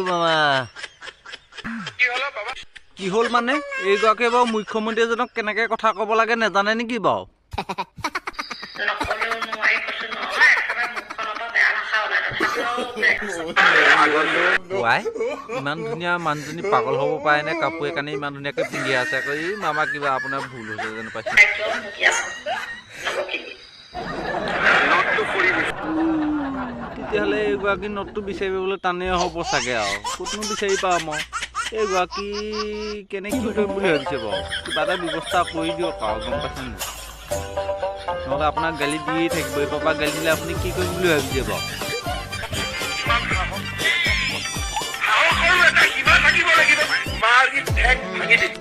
মামা কি হ'ল মানে এইগৰাকীয়ে বাৰু মুখ্যমন্ত্ৰী এজনক কেনেকে কথা ক'ব লাগে নেজানে নেকি বাৰু ইমান ধুনীয়া মানুহজনী পাগল হ'ব পাৰে নে কাপোৰ কানি ইমান ধুনীয়াকে পিন্ধি আছে আকৌ এই মামা কিবা আপোনাৰ ভুল হৈছে যেন পাইছে তেতিয়াহ'লে এইগৰাকী নোটটো বিচাৰিবলৈ টানেই হ'ব চাগে আৰু ক'তনো বিচাৰি পাম মই এইগৰাকী কেনেকৈ কি কৰিম বুলি ভাবিছে বাৰু কিবা এটা ব্যৱস্থা কৰি দিয়ক আৰু গম পাইছে নি নহ'লে আপোনাক গালি দিয়ে থাকিব এই পাপা গালি দিলে আপুনি কি কৰিম বুলি ভাবিছে বাৰু থাকিব লাগিব